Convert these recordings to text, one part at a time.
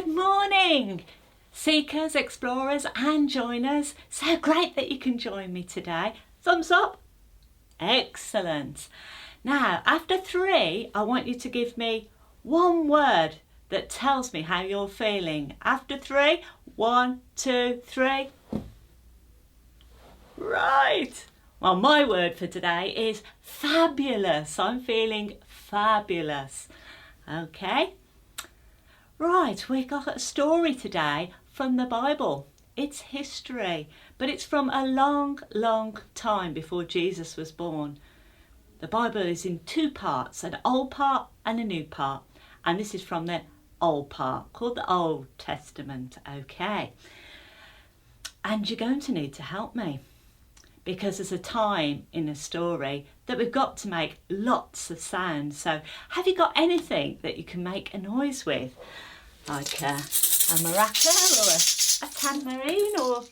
Good morning, seekers, explorers and joiners. So great that you can join me today. Thumbs up. Excellent. Now, after 3, I want you to give me one word that tells me how you're feeling. After 3, 1, 2, 3. Right. Well, my word for today is fabulous. I'm feeling fabulous. Okay. Right, we got a story today from the Bible. It's history, but it's from a long, long time before Jesus was born. The Bible is in 2 parts, an old part and a new part. And this is from the old part, called the Old Testament. Okay. And you're going to need to help me, because there's a time in a story that we've got to make lots of sound. So have you got anything that you can make a noise with? Like a maraca or a tambourine, or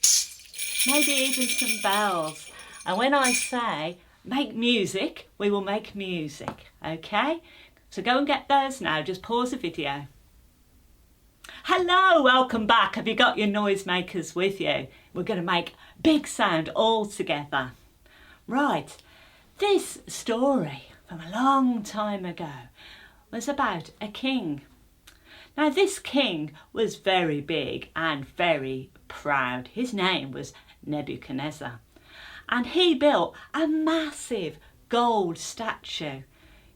maybe even some bells. And when I say make music, we will make music, okay? So go and get those now, just pause the video. Hello, welcome back. Have you got your noisemakers with you? We're going to make big sound all together. Right, this story from a long time ago was about a king. Now this king was very big and very proud. His name was Nebuchadnezzar, and he built a massive gold statue,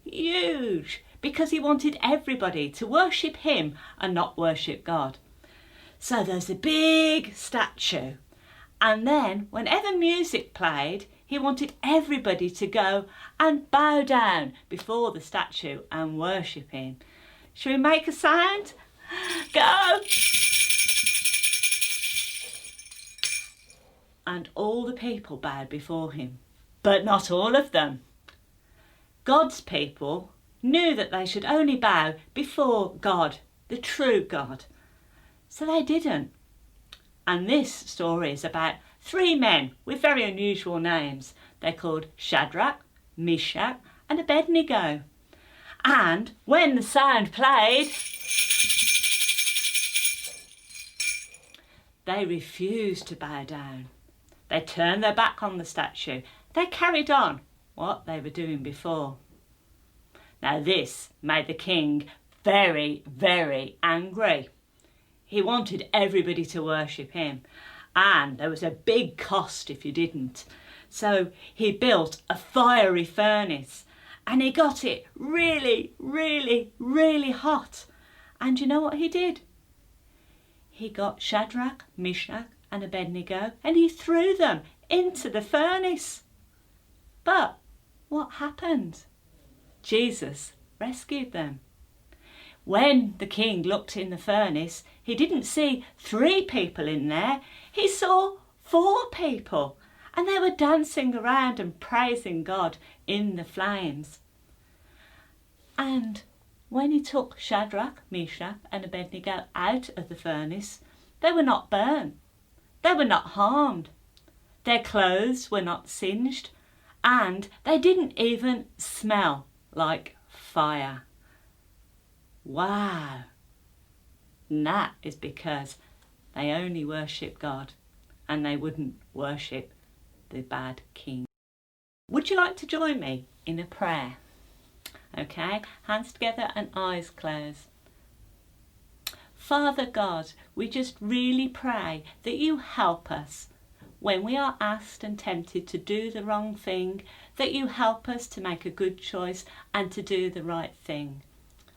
huge, because he wanted everybody to worship him and not worship God. So there's a big statue, and then whenever music played, he wanted everybody to go and bow down before the statue and worship him. Shall we make a sound? Go! And all the people bowed before him, but not all of them. God's people knew that they should only bow before God, the true God. So they didn't. And this story is about 3 men with very unusual names. They're called Shadrach, Meshach and Abednego. And when the sound played, they refused to bow down. They turned their back on the statue. They carried on what they were doing before. Now this made the king very, very angry. He wanted everybody to worship him, and there was a big cost if you didn't. So he built a fiery furnace, and he got it really, really, really hot. And you know what he did? He got Shadrach, Meshach and Abednego, and he threw them into the furnace. But what happened? Jesus rescued them. When the king looked in the furnace, he didn't see 3 people in there. He saw 4 people, and they were dancing around and praising God in the flames. And when he took Shadrach, Meshach and Abednego out of the furnace, they were not burned. They were not harmed. Their clothes were not singed, and they didn't even smell like fire. Wow! And that is because they only worship God, and they wouldn't worship the bad king. Would you like to join me in a prayer? Okay, hands together and eyes closed. Father God, we just really pray that you help us when we are asked and tempted to do the wrong thing, that you help us to make a good choice and to do the right thing.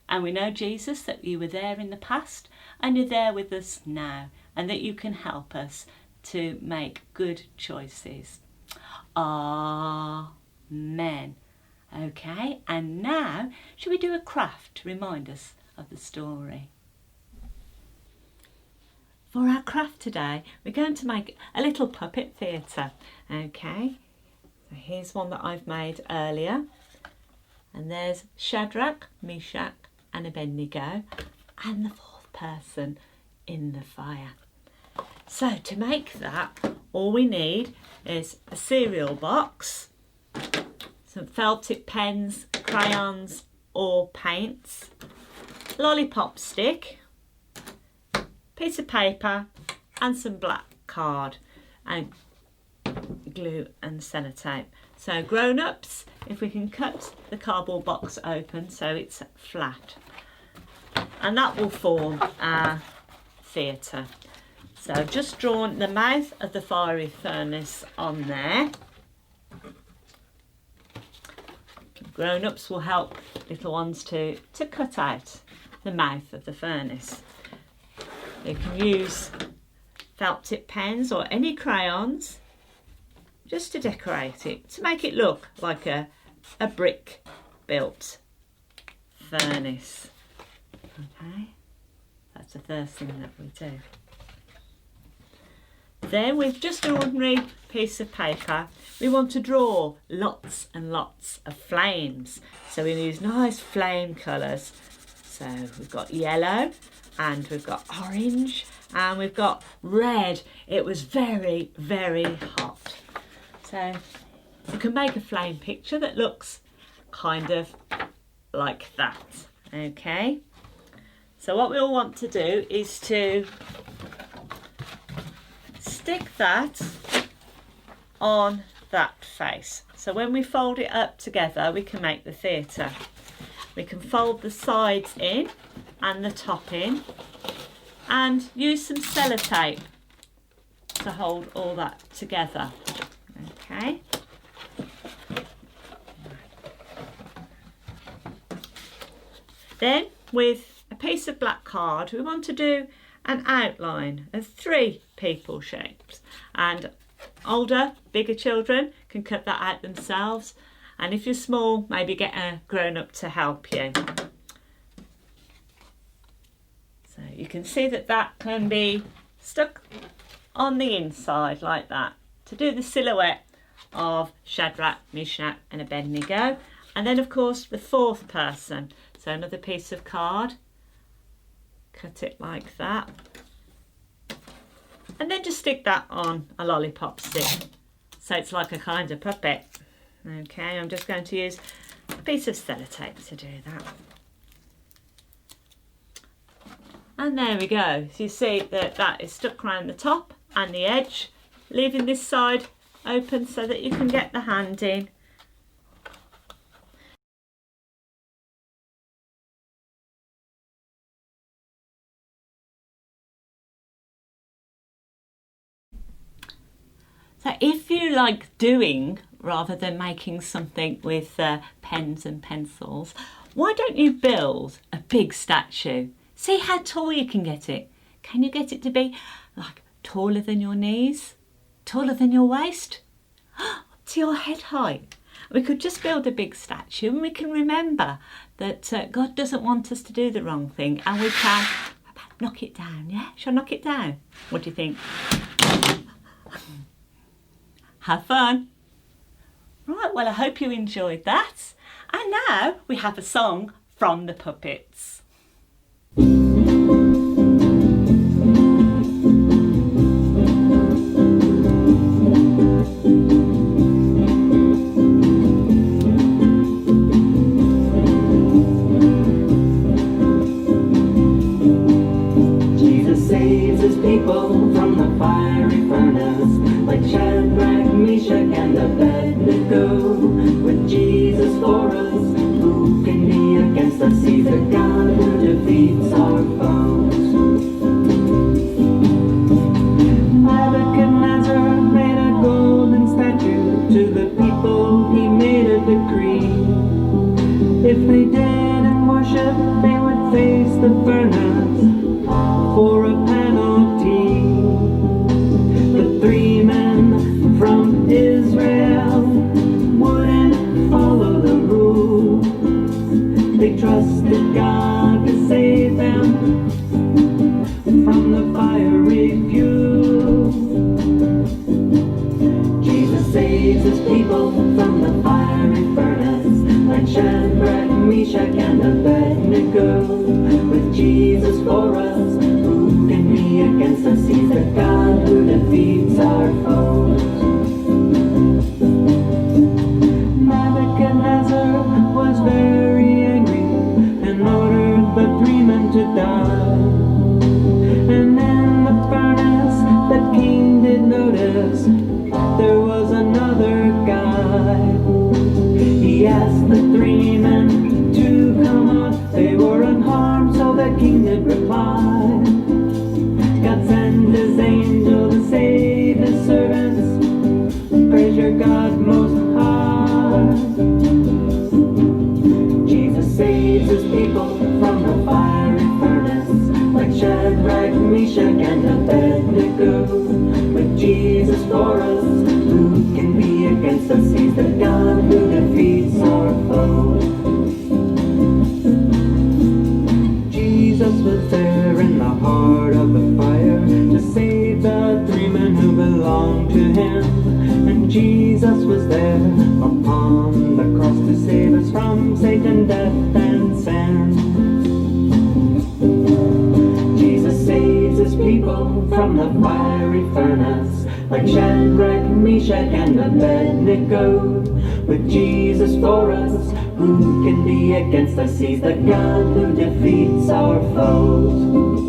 And we know, Jesus, that you were there in the past and you're there with us now, and that you can help us to make good choices. Amen. Okay, and now shall we do a craft to remind us of the story? For our craft today, we're going to make a little puppet theatre. Okay, so here's one that I've made earlier, and there's Shadrach, Meshach and Abednego, and the 4th person in the fire. So to make that, all we need is a cereal box, some felt tip pens, crayons or paints, lollipop stick, piece of paper and some black card and glue and sellotape. So grown-ups, if we can cut the cardboard box open so it's flat, and that will form our theatre. So I've just drawn the mouth of the fiery furnace on there. Grown-ups will help little ones to cut out the mouth of the furnace. You can use felt tip pens or any crayons just to decorate it, to make it look like a brick built furnace. Okay, that's the first thing that we do. Then with just an ordinary piece of paper, we want to draw lots and lots of flames. So we use nice flame colours. So we've got yellow and we've got orange and we've got red. It was very, very hot. So you can make a flame picture that looks kind of like that. Okay. So what we all want to do is to stick that on that face. So when we fold it up together, we can make the theatre. We can fold the sides in and the top in and use some sellotape to hold all that together. Okay. Then with a piece of black card, we want to do an outline of 3 people shapes, and older, bigger children can cut that out themselves, and if you're small, maybe get a grown-up to help you. So you can see that that can be stuck on the inside like that to do the silhouette of Shadrach, Meshach and Abednego. And then of course the 4th person, so another piece of card, cut it like that, and then just stick that on a lollipop stick so it's like a kind of puppet. Okay, I'm just going to use a piece of sellotape to do that. And there we go. So you see that that is stuck around the top and the edge, leaving this side open so that you can get the hand in. So if you like doing rather than making something with pens and pencils, why don't you build a big statue? See how tall you can get it. Can you get it to be like taller than your knees? Taller than your waist? To your head height? We could just build a big statue and we can remember that God doesn't want us to do the wrong thing, and we can knock it down, yeah? Shall I knock it down? What do you think? Have fun. Right, well I hope you enjoyed that. And now we have a song from the puppets. Jesus saves his people from the fiery furnace, like Shadrach, Meshach and Abednego. With Jesus for us, who can be against us? He's the God who defeats our foes. Nebuchadnezzar made a golden statue. To the people he made a decree. If they didn't worship, they would face the furnace for a penalty. The 3 men from Israel wouldn't follow the rule. They trusted God to save them from the fiery fuel. Jesus saves his people from the fiery furnace, like Shadrach, Meshach and Abednego. With Jesus for us, who can be against us? He's the God who defeats our foes. Nebuchadnezzar was very angry and ordered the 3 men to die. Shadrach, Meshach, and Abednego. With Jesus for us, who can be against us? He's the God who defeats our foe. Jesus was there in the heart of the fire to save the 3 men who belonged to him. And Jesus was there upon the cross to save us from Satan, death, and sin. Jesus saves his people from the fiery furnace, like Shadrach, Meshach, and Abednego. With Jesus for us, who can be against us? He's the God who defeats our foes.